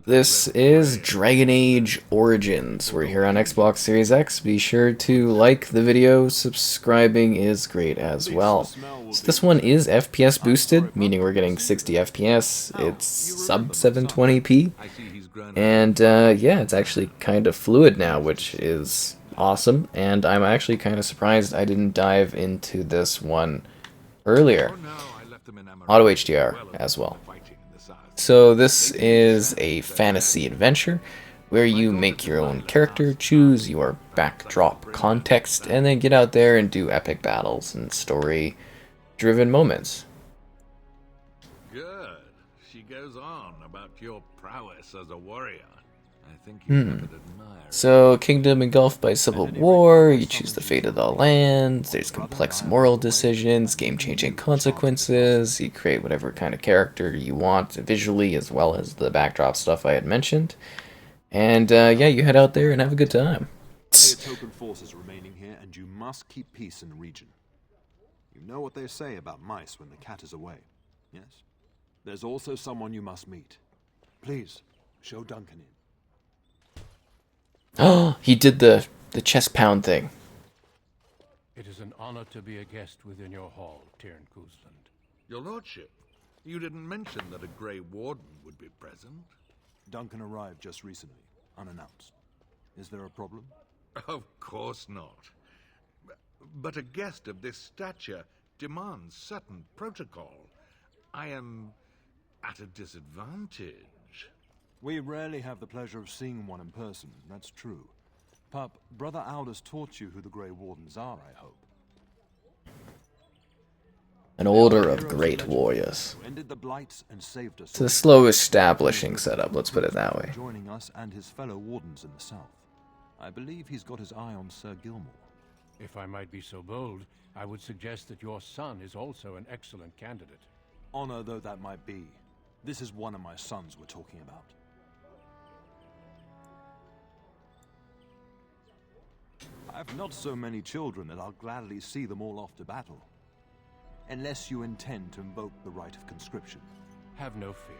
This is Dragon Age Origins. We're here on Xbox Series X. Be sure to like the video, subscribing is great as well. So this one is FPS boosted, meaning we're getting 60 FPS, it's sub 720p, and yeah, it's actually kind of fluid now, which is awesome, and I'm actually kind of surprised I didn't dive into this one earlier. Auto HDR as well. So this is a fantasy adventure where you make your own character, choose your backdrop context, and then get out there and do epic battles and story-driven moments. Good. She goes on about your prowess as a warrior. I think you could admire. So, kingdom engulfed by civil war, you choose the fate of the land, there's complex moral decisions, game-changing consequences, you create whatever kind of character you want visually as well as the backdrop stuff I had mentioned. And yeah, you head out there and have a good time. Token forces remaining here, and you must keep peace in the region. You know what they say about mice when the cat is away, yes? There's also someone you must meet. Please, show Duncan in. Oh, he did the chest pound thing. It is an honor to be a guest within your hall, Tyrn Kuzland. Your lordship, you didn't mention that a Grey Warden would be present. Duncan arrived just recently, unannounced. Is there a problem? Of course not. But a guest of this stature demands certain protocol. I am at a disadvantage. We rarely have the pleasure of seeing one in person, that's true. Pup, Brother Aldous taught you who the Grey Wardens are, I hope. An order of great warriors. Ended the blights and saved us. It's a slow establishing setup, let's put it that way. Joining us and his fellow wardens in the south. I believe he's got his eye on Sir Gilmore. If I might be so bold, I would suggest that your son is also an excellent candidate. Honor though that might be, this is one of my sons we're talking about. I've not so many children that I'll gladly see them all off to battle. Unless you intend to invoke the right of conscription. Have no fear.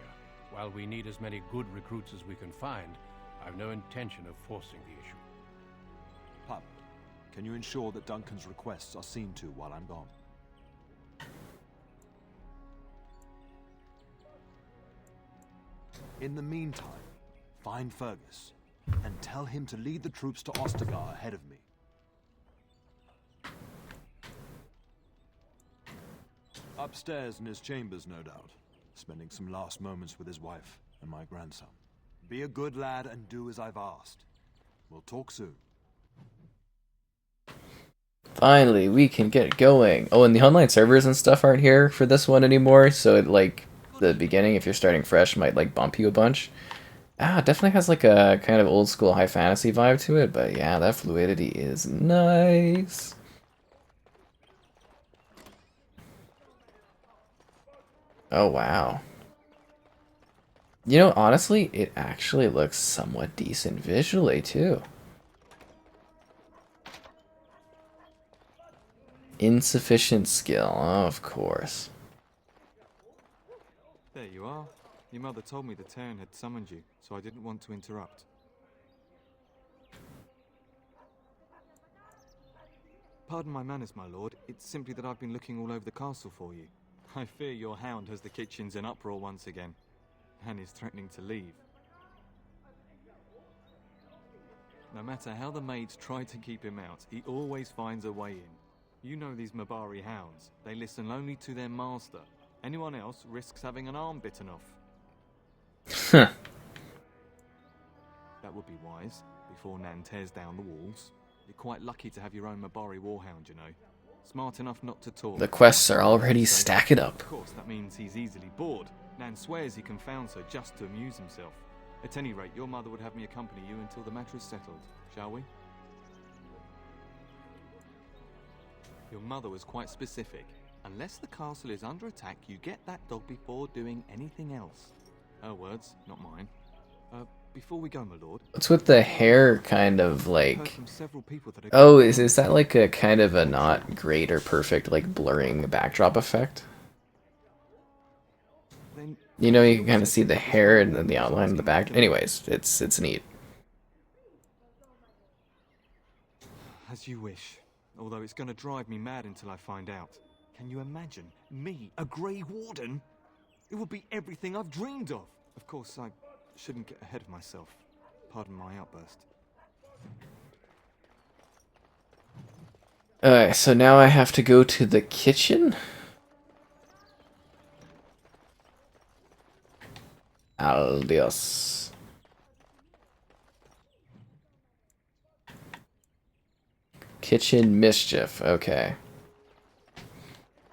While we need as many good recruits as we can find, I've no intention of forcing the issue. Pup, can you ensure that Duncan's requests are seen to while I'm gone? In the meantime, find Fergus and tell him to lead the troops to Ostagar ahead of me. Upstairs in his chambers, no doubt, spending some last moments with his wife and my grandson. Be a good lad and do as I've asked. We'll talk soon. Finally, we can get going. Oh, and the online servers and stuff aren't here for this one anymore, so it, like, the beginning, if you're starting fresh, might, like, bump you a bunch. Ah, it definitely has, like, a kind of old-school high fantasy vibe to it, but yeah, that fluidity is nice. Oh, wow. You know, honestly, it actually looks somewhat decent visually, too. Insufficient skill, oh, of course. There you are. Your mother told me the Terran had summoned you, so I didn't want to interrupt. Pardon my manners, my lord. It's simply that I've been looking all over the castle for you. I fear your hound has the kitchens in uproar once again, and is threatening to leave. No matter how the maids try to keep him out, he always finds a way in. You know these Mabari hounds. They listen only to their master. Anyone else risks having an arm bitten off. Huh. That would be wise, before Nan tears down the walls. You're quite lucky to have your own Mabari warhound, you know. Smart enough not to talk. The quests are already stacking up. Of course, that means he's easily bored. Nan swears he confounds her just to amuse himself. At any rate, your mother would have me accompany you until the matter is settled, shall we? Your mother was quite specific. Unless the castle is under attack, you get that dog before doing anything else. Her words, not mine. Before we go, my lord. What's with the hair kind of I've heard like... from several people that Oh, is that like a kind of a not great or perfect like blurring backdrop effect? Then You know, you can kind of see the hair and then the outline in the back. Anyways, it's neat. As you wish. Although it's gonna drive me mad until I find out. Can you imagine? Me, a Grey Warden? It would be everything I've dreamed of. Of course, I shouldn't get ahead of myself. Pardon my outburst. Alright, so now I have to go to the kitchen? Adios. Kitchen mischief, okay.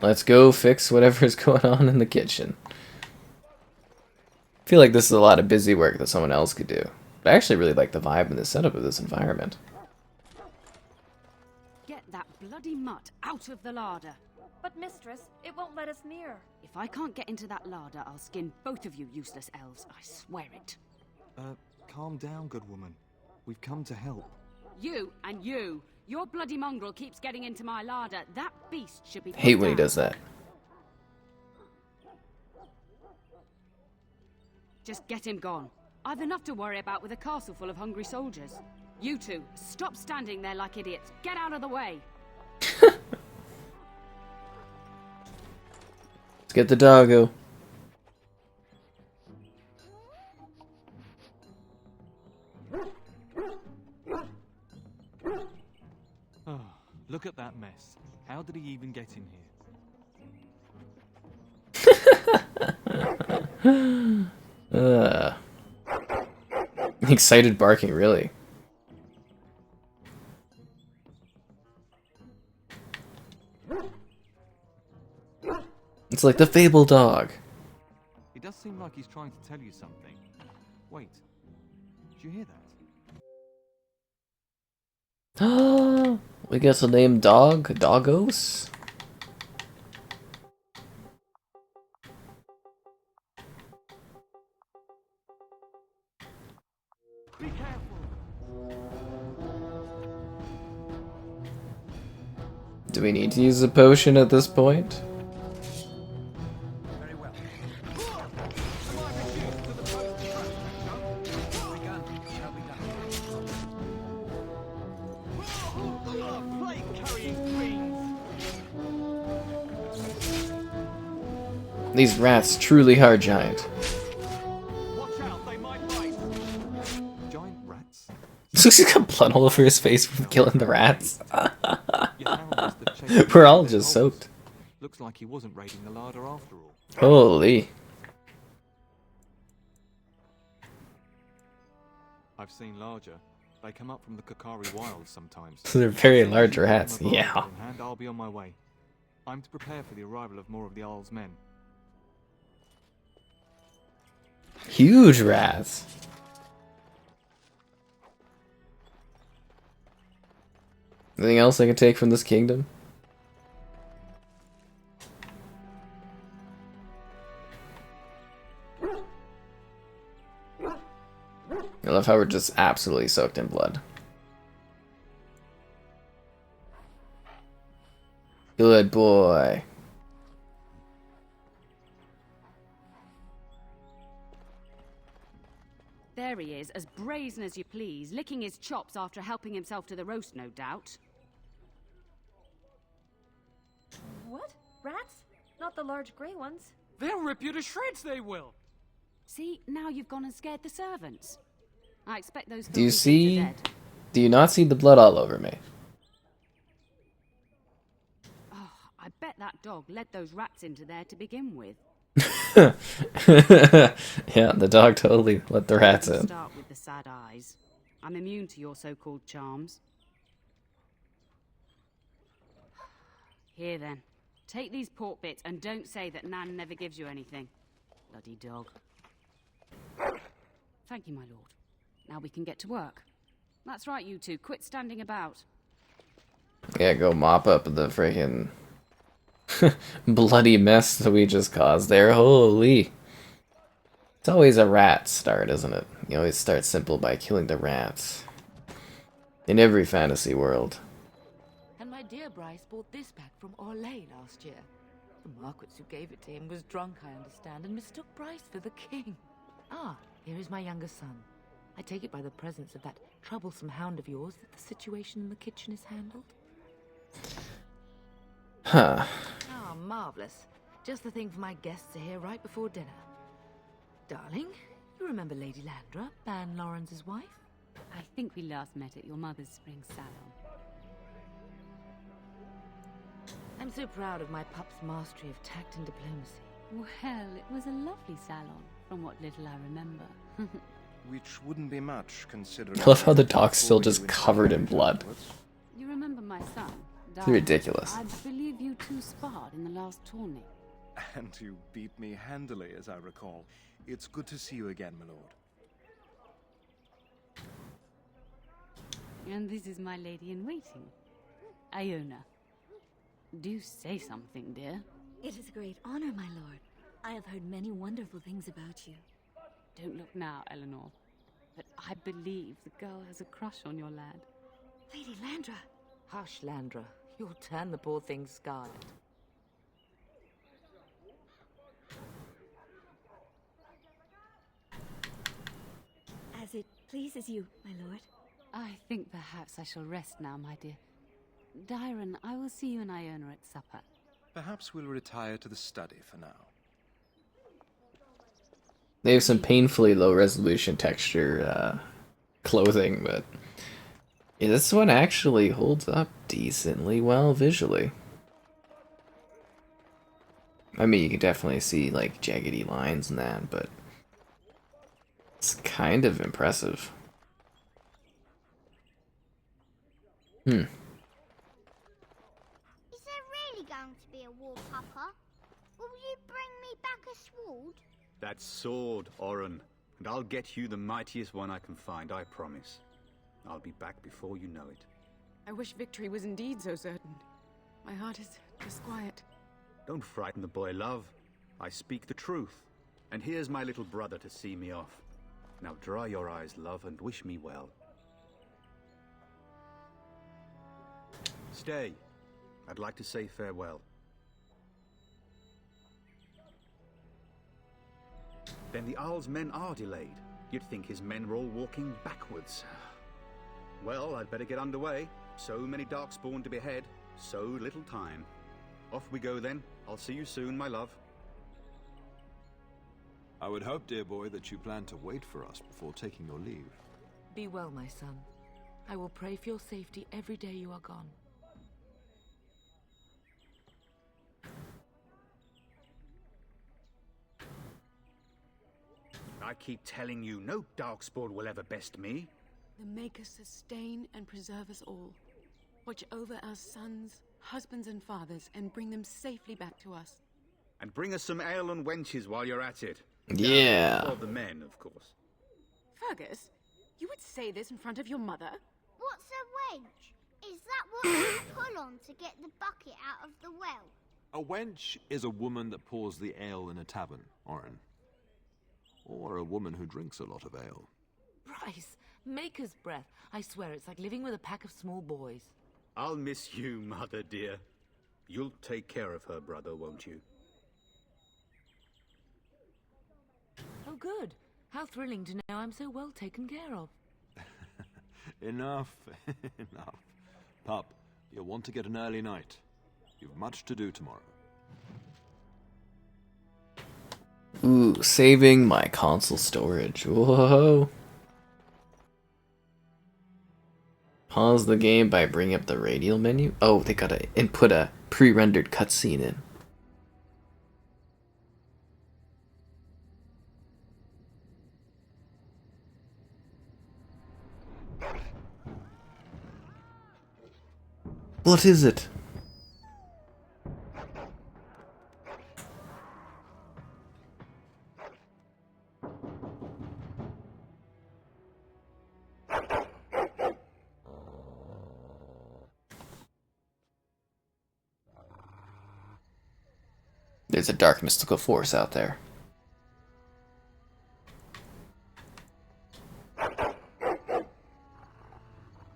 Let's go fix whatever's going on in the kitchen. I feel like this is a lot of busy work that someone else could do. But I actually really like the vibe and the setup of this environment. Get that bloody mutt out of the larder. But mistress, it won't let us near. If I can't get into that larder, I'll skin both of you useless elves, I swear it. Calm down, good woman. We've come to help. You and you. Your bloody mongrel keeps getting into my larder. That beast should be... Hate when he does that. Just get him gone. I've enough to worry about with a castle full of hungry soldiers. You two, stop standing there like idiots. Get out of the way. Let's get the doggo. Oh, look at that mess. How did he even get in here? Excited barking, really. It's like the fable dog. It does seem like he's trying to tell you something. Wait, did you hear that? We get the name dog? Doggos? Be careful! Do we need to use a potion at this point? Very well. To the post begun. Shall be done. Plague carrying queens. These rats truly are giant. Watch out, they might bite. Giant rats? He's got blood all over his face from killing the rats. Your Harold must have chased We're all their just holes. soaked. Looks like he wasn't raiding the larder after all. Holy. I've seen larger. They come up from the Kakari wilds sometimes. They're very As soon as large you get rats, them a yeah. bargain in hand, I'll be on my way. I'm to prepare for the arrival of more of the Jarl's men. Huge rats. Anything else I can take from this kingdom? I love how we're just absolutely soaked in blood. Good boy. There he is, as brazen as you please, licking his chops after helping himself to the roast, no doubt. What? Rats? Not the large grey ones. They'll rip you to shreds, they will! See, now you've gone and scared the servants. I expect those Do you filthy see? kids are dead. Do you not see the blood all over me? Oh, I bet that dog led those rats into there to begin with. Yeah, the dog totally let the rats in. Start with the sad eyes. I'm immune to your so-called charms. Here then, take these pork bits and don't say that Nan never gives you anything. Bloody dog. Thank you, my lord. Now we can get to work. That's right, you two. Quit standing about. Yeah, go mop up the freaking bloody mess that we just caused there. Holy. It's always a rat start, isn't it? You always start simple by killing the rats. In every fantasy world. And my dear Bryce bought this pack from Orlais last year. The Marquis who gave it to him was drunk, I understand, and mistook Bryce for the king. Ah, here is my younger son. I take it by the presence of that troublesome hound of yours that the situation in the kitchen is handled? Huh. Ah, marvelous. Just the thing for my guests to hear right before dinner. Darling, you remember Lady Landra, Ban Lawrence's wife? I think we last met at your mother's spring salon. I'm so proud of my pup's mastery of tact and diplomacy. Well, it was a lovely salon, from what little I remember. Which wouldn't be much, considering... I love how the dog's still just covered in blood. You remember my son, It's Darren? ridiculous. I believe you two sparred in the last tourney. And you beat me handily, as I recall. It's good to see you again, my lord. And this is my lady-in-waiting, Iona. Do say something, dear. It is a great honor, my lord. I have heard many wonderful things about you. Don't look now, Eleanor. But I believe the girl has a crush on your lad. Lady Landra. Hush, Landra. You'll turn the poor thing scarlet. As it pleases you, my lord. I think perhaps I shall rest now, my dear. Dyron, I will see you and Iona at supper. Perhaps we'll retire to the study for now. They have some painfully low resolution texture clothing, but yeah, this one actually holds up decently well visually. I mean, you can definitely see like jaggedy lines and that, but it's kind of impressive. Is there really going to be a war, Papa? Will you bring me back a sword? That sword, Oren, and I'll get you the mightiest one I can find, I promise. I'll be back before you know it. I wish victory was indeed so certain. My heart is disquiet. Don't frighten the boy, love. I speak the truth. And here's my little brother to see me off. Now dry your eyes, love, and wish me well. Stay. I'd like to say farewell. Then the Arl's men are delayed. You'd think his men were all walking backwards. Well, I'd better get underway. So many darkspawn to behead, so little time. Off we go then. I'll see you soon, my love. I would hope, dear boy, that you plan to wait for us before taking your leave. Be well, my son. I will pray for your safety every day you are gone. I keep telling you, no darkspawn will ever best me. The Maker sustain and preserve us all. Watch over our sons, husbands and fathers, and bring them safely back to us. And bring us some ale and wenches while you're at it. Yeah. For the men, of course. Fergus, you would say this in front of your mother? What's a wench? Is that what you pull on to get the bucket out of the well? A wench is a woman that pours the ale in a tavern, Oren. Or a woman who drinks a lot of ale. Bryce, Maker's breath. I swear it's like living with a pack of small boys. I'll miss you, mother dear. You'll take care of her, brother, won't you? Oh, good. How thrilling to know I'm so well taken care of. Enough, enough. Pup, you'll want to get an early night. You've much to do tomorrow. Ooh, saving my console storage. Whoa. Pause the game by bringing up the radial menu. Oh, they gotta input a pre-rendered cutscene in. What is it? There's a dark mystical force out there.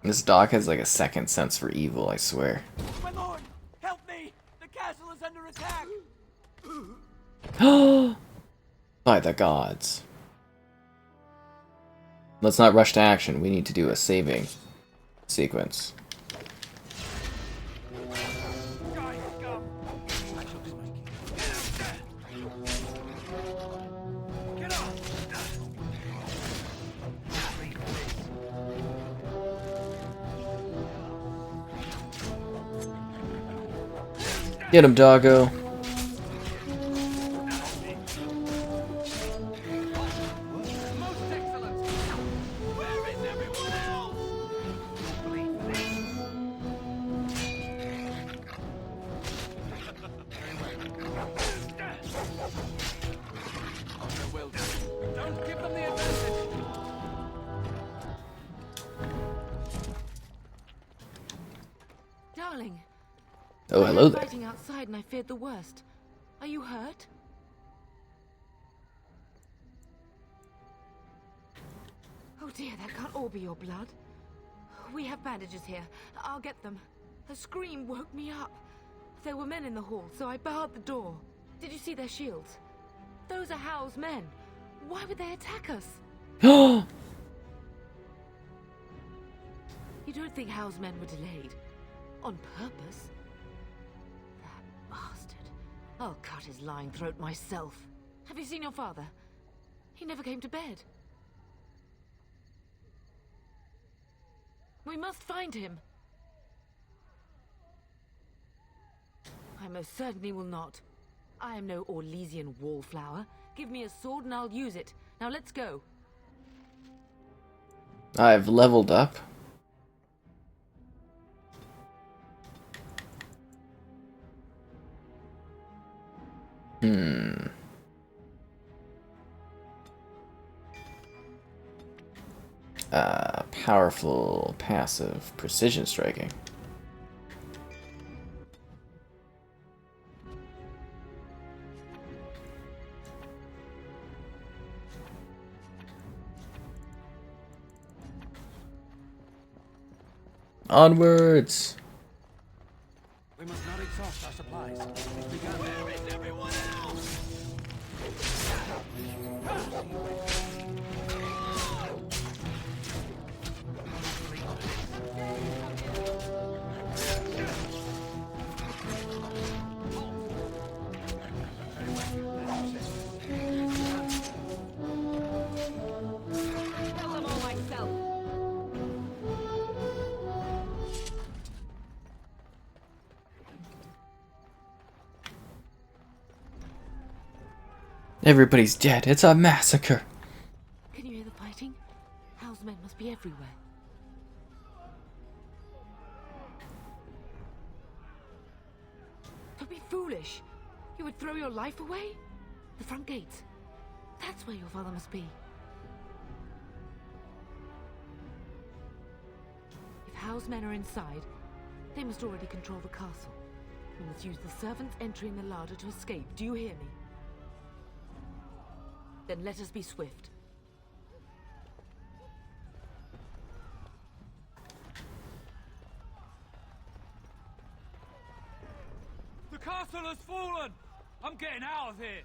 This dog has like a second sense for evil, I swear. My lord, help me! The castle is under attack! the gods. Let's not rush to action. We need to do a saving sequence. Get him, doggo. Darling. Oh, hello there. Fighting outside and I feared the worst. Are you hurt? Oh dear, that can't all be your blood. We have bandages here. I'll get them. A scream woke me up. There were men in the hall, so I barred the door. Did you see their shields? Those are Hal's men. Why would they attack us? You don't think Hal's men were delayed? On purpose? That bastard. I'll cut his lying throat myself. Have you seen your father? He never came to bed. We must find him. I most certainly will not. I am no Orlesian wallflower. Give me a sword and I'll use it. Now let's go. I've leveled up. Powerful passive precision striking. Onwards! We must not exhaust our supplies. We got there. Where is everyone else? Kill them all myself. Everybody's dead. It's a massacre. Can you hear the fighting? Hal's men must be everywhere. Don't be foolish. You would throw your life away? The front gates. That's where your father must be. If Hal's men are inside, they must already control the castle. We must use the servants' entry in the larder to escape. Do you hear me? Then let us be swift. The castle has fallen! I'm getting out of here!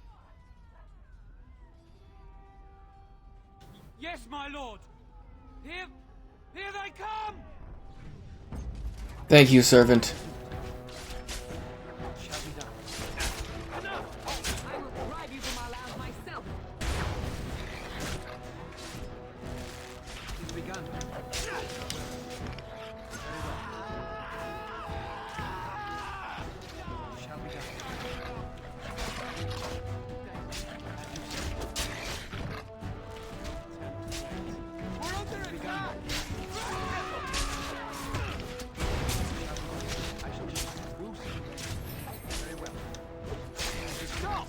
Yes, my lord! Here they come! Thank you, servant. Shall be done. I will drive you from our land myself. It's begun. Shall be done. We're under attack! I shall just move. Very well. Stop!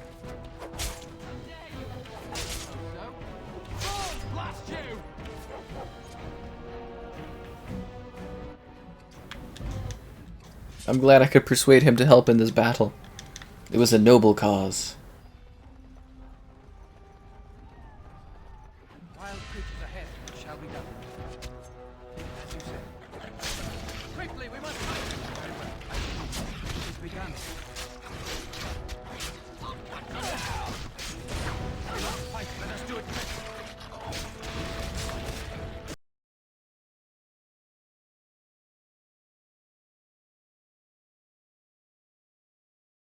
So, blast you! I'm glad I could persuade him to help in this battle. It was a noble cause. Wild creatures ahead. Shall be done.